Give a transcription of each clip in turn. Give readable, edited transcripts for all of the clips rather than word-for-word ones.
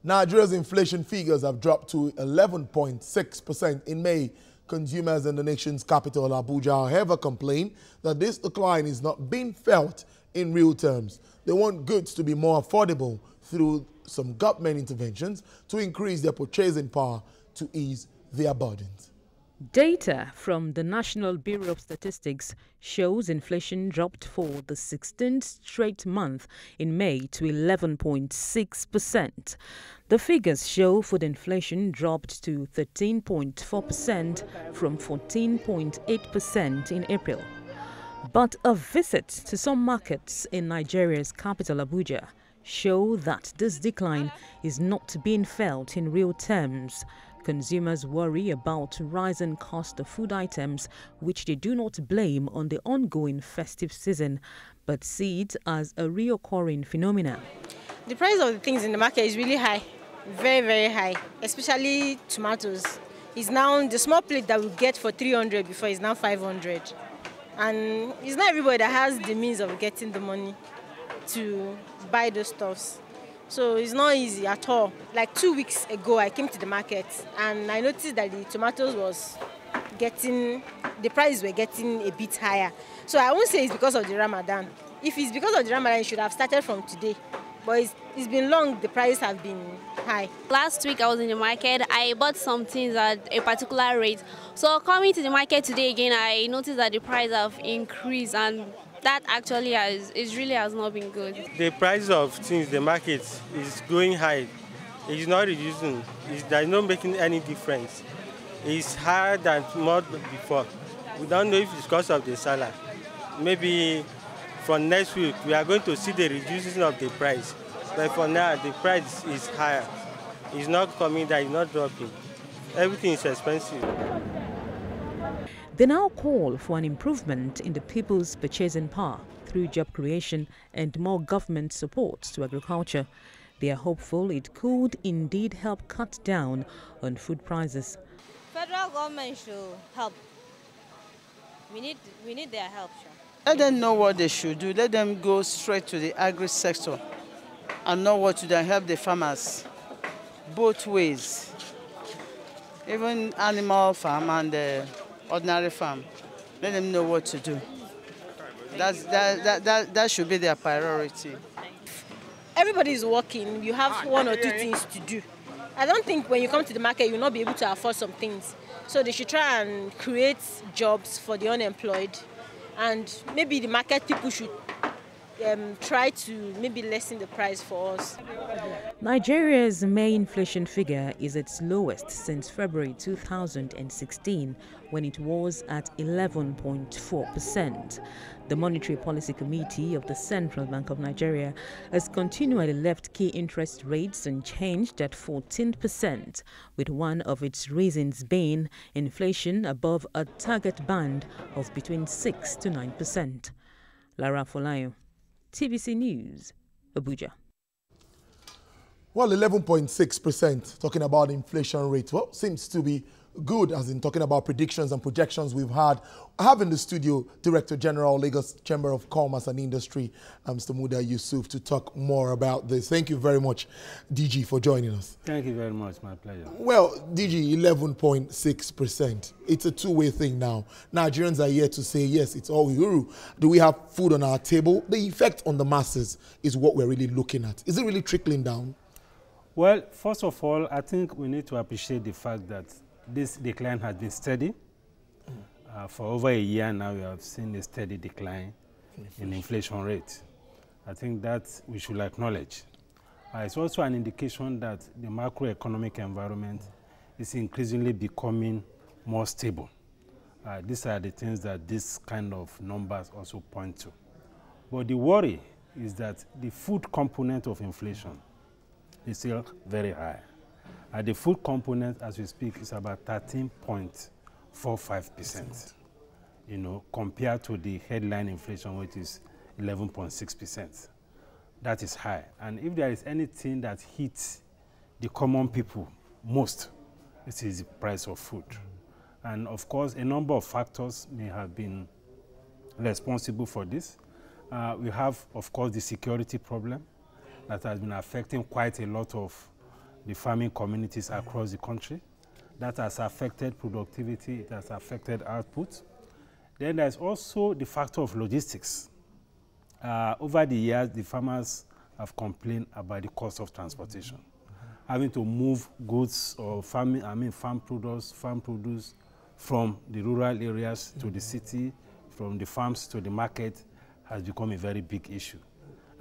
Nigeria's inflation figures have dropped to 11.6% in May. Consumers in the nation's capital, Abuja, however, complain that this decline is not being felt in real terms. They want goods to be more affordable through some government interventions to increase their purchasing power to ease their burdens. Data from the National Bureau of Statistics shows inflation dropped for the 16th straight month in May to 11.6%. The figures show food inflation dropped to 13.4% from 14.8% in April. But a visit to some markets in Nigeria's capital, Abuja, show that this decline is not being felt in real terms. Consumers worry about rising cost of food items, which they do not blame on the ongoing festive season, but see it as a reoccurring phenomenon. The price of the things in the market is really high, very, very high, especially tomatoes. It's now the small plate that we get for 300 before is now 500. And it's not everybody that has the means of getting the money to buy those stuffs. So it's not easy at all. Like 2 weeks ago, I came to the market and I noticed that the tomatoes the prices were getting a bit higher. So I won't say it's because of the Ramadan. If it's because of the Ramadan, it should have started from today. But it's been long, the prices have been high. Last week I was in the market, I bought some things at a particular rate. So coming to the market today again, I noticed that the price have increased, and that actually really has not been good. The price of things in the market is going high. It's not reducing. There's not making any difference. It's higher than more before. We don't know if it's because of the salad. Maybe for next week, we are going to see the reducing of the price. But for now, the price is higher. It's not coming down, it's not dropping. Everything is expensive. They now call for an improvement in the people's purchasing power through job creation and more government support to agriculture. They are hopeful it could indeed help cut down on food prices. Federal government should help. We need their help. Sure. Let them know what they should do. Let them go straight to the agri sector and know what to do and help the farmers both ways. Even animal farm and ordinary farm, let them know what to do. That should be their priority. Everybody is working. You have one or two things to do. I don't think when you come to the market, you'll not be able to afford some things. So they should try and create jobs for the unemployed. And maybe the market people should try to maybe lessen the price for us. Nigeria's May inflation figure is its lowest since February 2016, when it was at 11.4%. The Monetary Policy Committee of the Central Bank of Nigeria has continually left key interest rates unchanged at 14%, with one of its reasons being inflation above a target band of between 6 to 9%. Lara Folayo, TVC News, Abuja. Well, 11.6%, talking about inflation rate, well, seems to be good, as in talking about predictions and projections we've had. I have in the studio Director General, Lagos Chamber of Commerce and Industry, Mr. Muda Yusuf, to talk more about this. Thank you very much, DG, for joining us. Thank you very much, my pleasure. Well, DG, 11.6%. It's a two-way thing now. Nigerians are here to say, yes, it's all Uhuru. Do we have food on our table? The effect on the masses is what we're really looking at. Is it really trickling down? Well, first of all, I think we need to appreciate the fact that this decline has been steady. For over a year now, we have seen a steady decline in inflation rate. I think that we should acknowledge. It's also an indication that the macroeconomic environment is increasingly becoming more stable. These are the things that this kind of numbers also point to. But the worry is that the food component of inflation is still very high. The food component, as we speak, is about 13.45%, compared to the headline inflation, which is 11.6%. That is high. And if there is anything that hits the common people most, it is the price of food. And of course, a number of factors may have been responsible for this. We have, of course, the security problem that has been affecting quite a lot of the farming communities across the country. That has affected productivity, it has affected output. Then there's also the factor of logistics. Over the years, the farmers have complained about the cost of transportation. Having to move goods or farm produce from the rural areas to the city, from the farms to the market, has become a very big issue.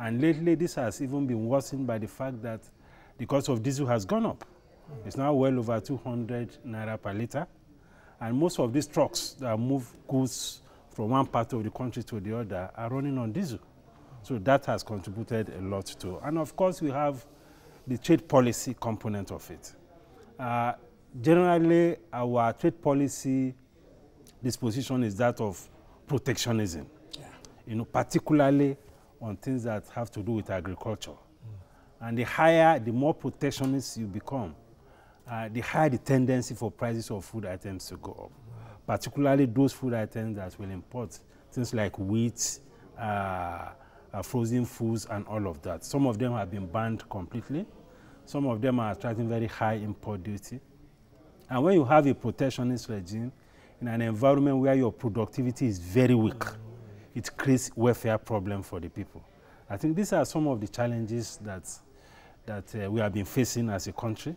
And lately, this has even been worsened by the fact that the cost of diesel has gone up. It's now well over 200 naira per liter. And most of these trucks that move goods from one part of the country to the other are running on diesel. So that has contributed a lot too. And of course, we have the trade policy component of it. Generally, our trade policy disposition is that of protectionism, particularly on things that have to do with agriculture. And the more protectionist you become, the higher the tendency for prices of food items to go up, particularly those food items that will import things like wheat, frozen foods, and all of that. Some of them have been banned completely. Some of them are attracting very high import duty. And when you have a protectionist regime in an environment where your productivity is very weak, it creates welfare problems for the people. I think these are some of the challenges that we have been facing as a country.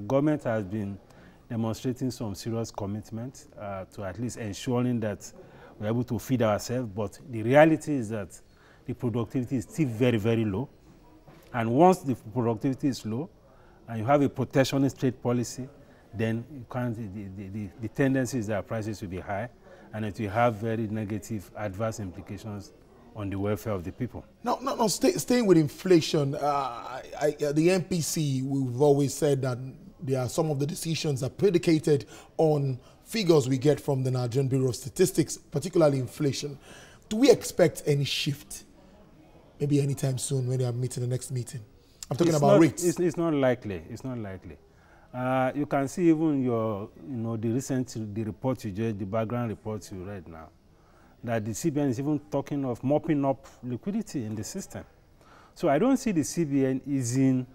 Government has been demonstrating some serious commitment to at least ensuring that we're able to feed ourselves, but the reality is that the productivity is still very, very low. And once the productivity is low, and you have a protectionist trade policy, then you can't, the tendency is that prices will be high, and it will have very negative, adverse implications on the welfare of the people. Now, staying with inflation, the MPC, we've always said that there are some of the decisions are predicated on figures we get from the Nigerian Bureau of Statistics, particularly inflation. Do we expect any shift, maybe anytime soon when they are meeting the next meeting? I'm talking about rates. It's not likely. It's not likely. You can see even the report you just, the background report you read now, that the CBN is even talking of mopping up liquidity in the system. So I don't see the CBN easing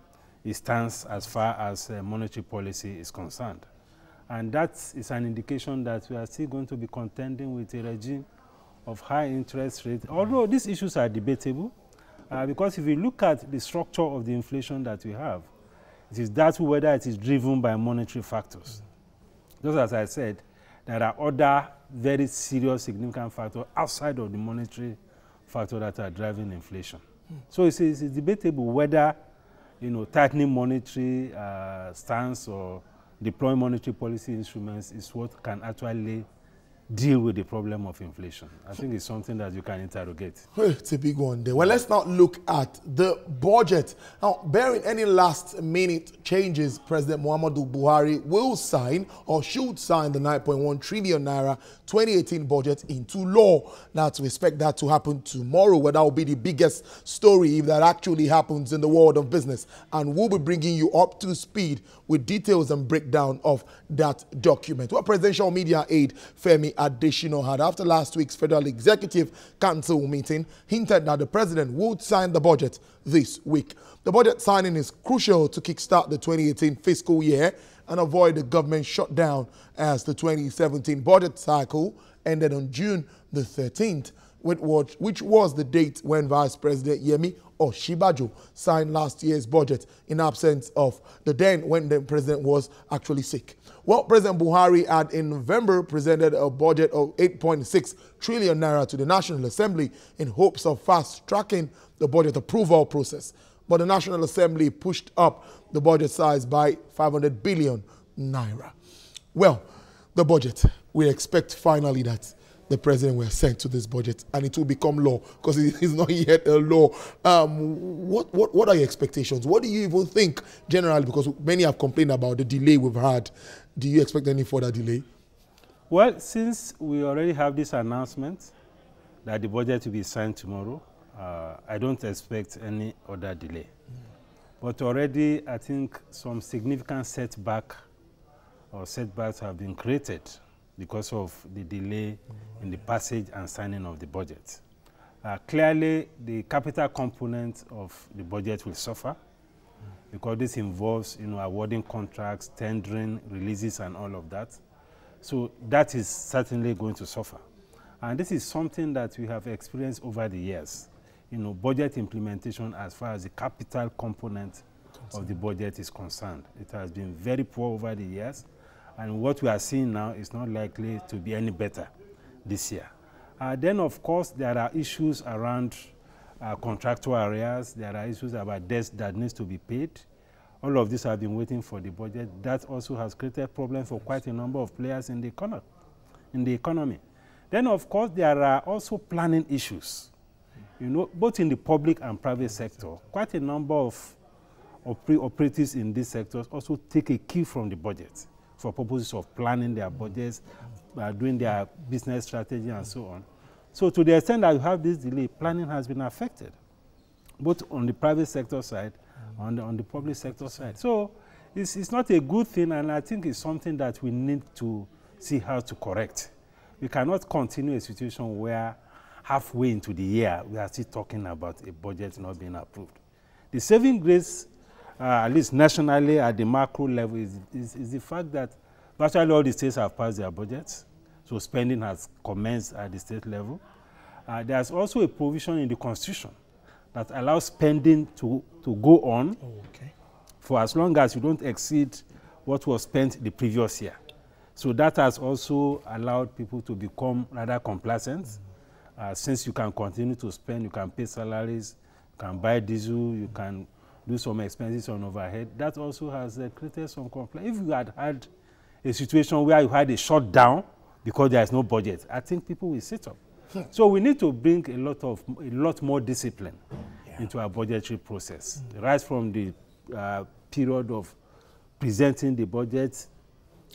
its stance as far as monetary policy is concerned. And that is an indication that we are still going to be contending with a regime of high interest rates, although these issues are debatable, because if you look at the structure of the inflation that we have, it is that whether it is driven by monetary factors. Just as I said, there are other very serious, significant factors outside of the monetary factor that are driving inflation. So it's debatable whether, tightening monetary stance or deploying monetary policy instruments is what can actually deal with the problem of inflation. I think it's something that you can interrogate. It's a big one there. Well, let's now look at the budget. Now, barring any last-minute changes, President Muhammadu Buhari will sign or should sign the 9.1 trillion naira 2018 budget into law. Now, we expect that to happen tomorrow, where that will be the biggest story if that actually happens in the world of business. And we'll be bringing you up to speed with details and breakdown of that document. What presidential media aide Femi Adesina had after last week's Federal Executive Council meeting hinted that the president would sign the budget this week. The budget signing is crucial to kickstart the 2018 fiscal year and avoid the government shutdown, as the 2017 budget cycle ended on June the 13th, which was the date when Vice President Yemi Osinbajo signed last year's budget in absence of when the president was actually sick. Well, President Buhari had in November presented a budget of 8.6 trillion naira to the National Assembly in hopes of fast-tracking the budget approval process. But the National Assembly pushed up the budget size by 500 billion naira. Well, the budget, we expect finally that the president will assent to this budget and it will become law, because it is not yet a law. What are your expectations? What do you even think generally? Because many have complained about the delay we've had. Do you expect any further delay? Well, since we already have this announcement that the budget will be signed tomorrow, I don't expect any other delay. But already, I think some significant setbacks have been created because of the delay in the passage and signing of the budget. Clearly, the capital component of the budget will suffer. because this involves, awarding contracts, tendering, releases, and all of that. So that is certainly going to suffer. And this is something that we have experienced over the years. Budget implementation as far as the capital component of the budget is concerned. It has been very poor over the years. And what we are seeing now is not likely to be any better this year. Then, of course, there are issues around contractual areas. There are issues about debts that needs to be paid. All of this have been waiting for the budget. That also has created problems for quite a number of players in the economy. Then, of course, there are also planning issues. Both in the public and private sector, quite a number of operatives in these sectors also take a cue from the budget for purposes of planning their budgets, doing their business strategy and so on. So to the extent that you have this delay, planning has been affected, both on the private sector side and on the public sector side. So it's not a good thing, and I think it's something that we need to see how to correct. We cannot continue a situation where halfway into the year, we are still talking about a budget not being approved. The saving grace, at least nationally at the macro level, is the fact that virtually all the states have passed their budgets, so spending has commenced at the state level. There's also a provision in the Constitution that allows spending to go on for as long as you don't exceed what was spent the previous year. So that has also allowed people to become rather complacent. Since you can continue to spend, you can pay salaries, you can buy diesel, you can do some expenses on overhead. That also has created some complaint. If you had had a situation where you had a shutdown because there is no budget, I think people will sit up. So we need to bring a lot more discipline into our budgetary process, right from the period of presenting the budget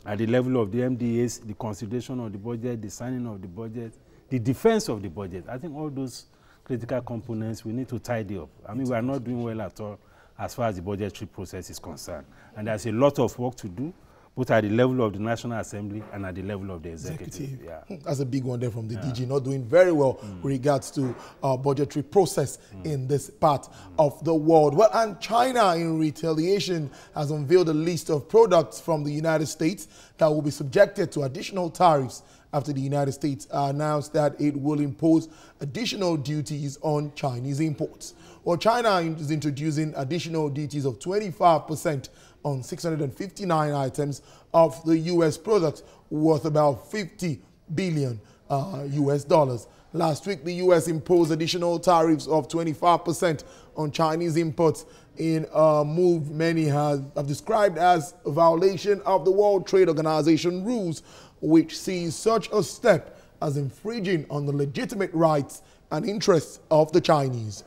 at the level of the MDAs, the consideration of the budget, the signing of the budget, the defense of the budget. I think all those critical components we need to tidy up. I mean, we are not doing well at all as far as the budgetary process is concerned. And there's a lot of work to do, both at the level of the National Assembly and at the level of the executive. Yeah. That's a big one there from the DG, not doing very well with regards to budgetary process in this part of the world. Well, and China, in retaliation, has unveiled a list of products from the United States that will be subjected to additional tariffs after the United States announced that it will impose additional duties on Chinese imports. Well, China is introducing additional duties of 25% on 659 items of the U.S. products worth about $50 billion US dollars. Last week, the U.S. imposed additional tariffs of 25% on Chinese imports in a move many have described as a violation of the World Trade Organization rules, which sees such a step as infringing on the legitimate rights and interests of the Chinese.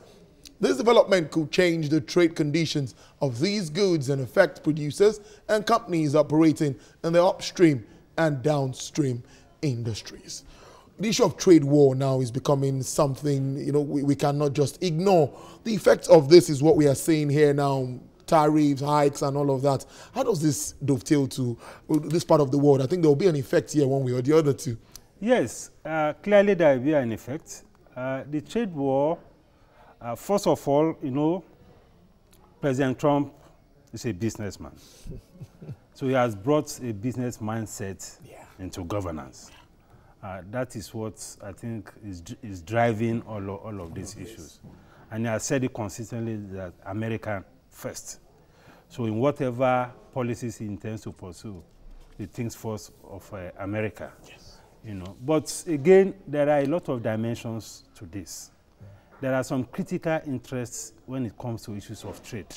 This development could change the trade conditions of these goods and affect producers and companies operating in the upstream and downstream industries. The issue of trade war now is becoming something, we cannot just ignore. The effects of this is what we are seeing here now, tariffs, hikes, and all of that. How does this dovetail to this part of the world? I think there will be an effect here one way or the other too. Yes, clearly there will be an effect. The trade war, first of all, President Trump is a businessman. So he has brought a business mindset into governance. That is what I think is driving all of these issues. And he has said it consistently that America first. So in whatever policies he intends to pursue, he thinks first of America. Yes. But again, there are a lot of dimensions to this. There are some critical interests when it comes to issues of trade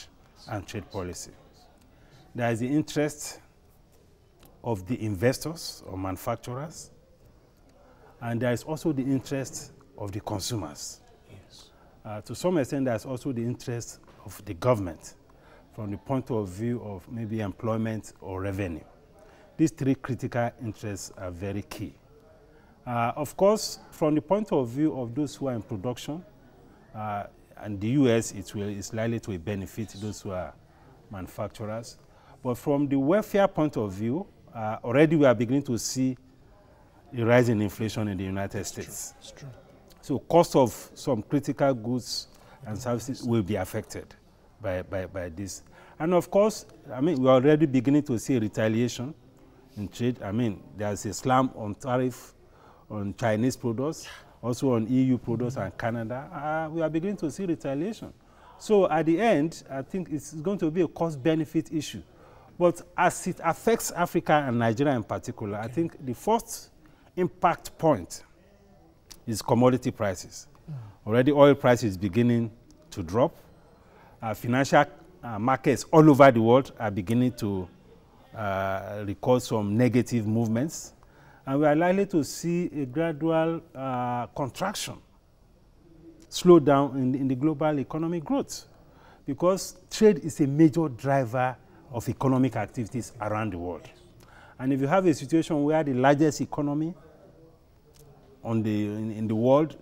and trade policy. There is the interest of the investors or manufacturers, and there is also the interest of the consumers. Yes. To some extent, there's also the interest of the government from the point of view of maybe employment or revenue. These three critical interests are very key. Of course, from the point of view of those who are in production, and the U.S., it's likely to benefit those who are manufacturers. But from the welfare point of view, already we are beginning to see a rise in inflation in the United States. It's true. So cost of some critical goods and services will be affected by this. And of course, I mean, we're already beginning to see retaliation in trade. I mean, there's a slam on tariff on Chinese products, also on EU products and Canada. We are beginning to see retaliation. So at the end, I think it's going to be a cost-benefit issue. But as it affects Africa and Nigeria in particular, I think the first impact point is commodity prices. Already oil prices beginning to drop. Financial markets all over the world are beginning to record some negative movements. And we are likely to see a gradual contraction, slow down in the global economic growth, because trade is a major driver of economic activities around the world. And if you have a situation where the largest economy in the world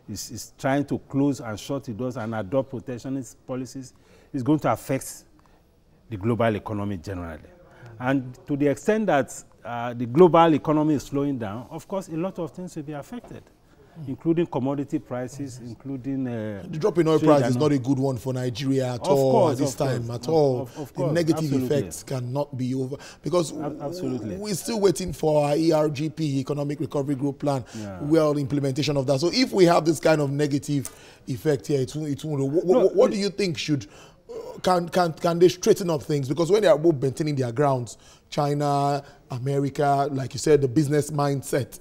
is trying to close and shut the doors and adopt protectionist policies, it's going to affect the global economy generally. And to the extent that the global economy is slowing down, of course, a lot of things will be affected, including commodity prices, including... the drop in oil price is not a good one for Nigeria at all at this time, at all. The negative effects cannot be over, because we're still waiting for our ERGP, Economic Recovery Group Plan, well, the implementation of that. So if we have this kind of negative effect here, what do you think should... Can they straighten up things? Because when they are both maintaining their grounds, China, America, like you said, the business mindset,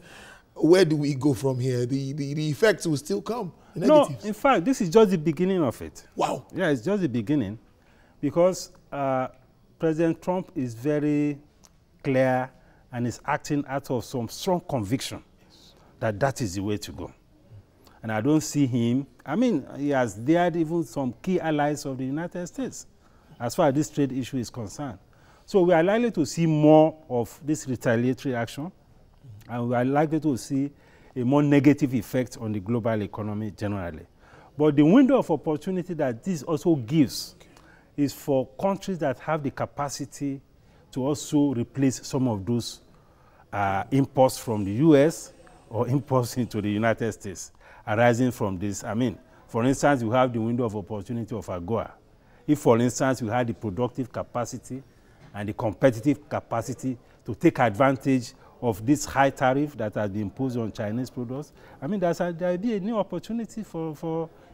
where do we go from here? The effects will still come. No, in fact, this is just the beginning of it. Wow. Yeah, it's just the beginning, because President Trump is very clear and is acting out of some strong conviction that that is the way to go. And I don't see him, I mean, he has dared even some key allies of the United States as far as this trade issue is concerned. So we are likely to see more of this retaliatory action, and we are likely to see a more negative effect on the global economy generally. But the window of opportunity that this also gives is for countries that have the capacity to also replace some of those imports from the US or imports into the United States arising from this. I mean, for instance, you have the window of opportunity of AGOA. If, for instance, you have the productive capacity and the competitive capacity to take advantage of this high tariff that has been imposed on Chinese products, I mean, there will be a new opportunity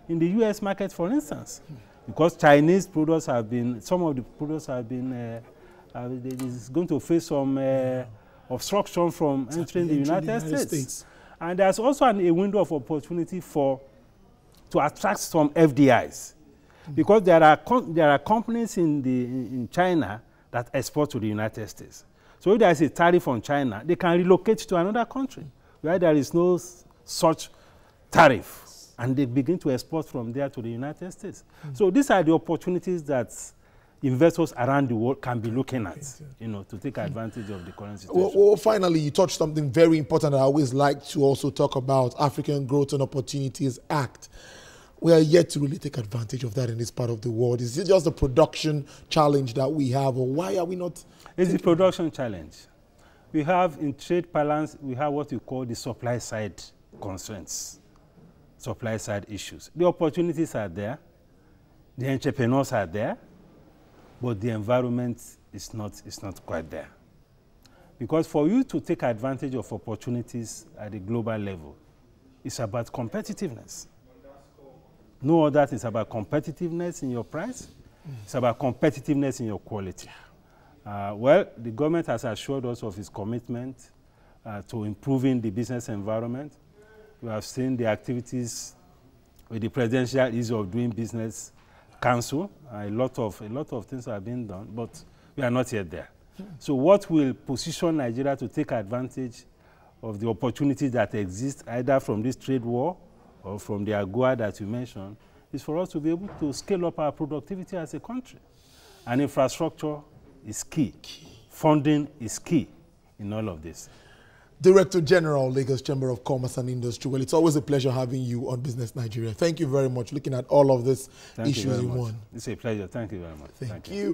in the US market, for instance, because Chinese products have been, some of the products have been, is going to face some obstruction from entering the United States. And there's also a window of opportunity to attract some FDIs, because there are companies in China that export to the United States. So if there is a tariff on China, they can relocate to another country where there is no such tariff, and they begin to export from there to the United States. So these are the opportunities that investors around the world can be looking at, to take advantage of the current situation. Well, finally, you touched something very important that I always like to also talk about, African Growth and Opportunities Act. We are yet to really take advantage of that in this part of the world. Is it just the production challenge that we have, or why are we not? It's the production challenge. We have, in trade balance, we have what we call the supply side constraints, supply side issues. The opportunities are there, the entrepreneurs are there, but the environment is not quite there. Because for you to take advantage of opportunities at the global level, it's about competitiveness. No other thing. It's about competitiveness in your price. It's about competitiveness in your quality. Well, the government has assured us of its commitment to improving the business environment. We have seen the activities with the Presidential Ease of Doing Business Council. A lot of things have been done, but we are not yet there. So what will position Nigeria to take advantage of the opportunities that exist, either from this trade war or from the AGOA that you mentioned, is for us to be able to scale up our productivity as a country. And infrastructure is key. Funding is key in all of this. Director General, Lagos Chamber of Commerce and Industry. Well, it's always a pleasure having you on Business Nigeria. Thank you very much, looking at all of these issues in one. It's a pleasure. Thank you very much. Thank you.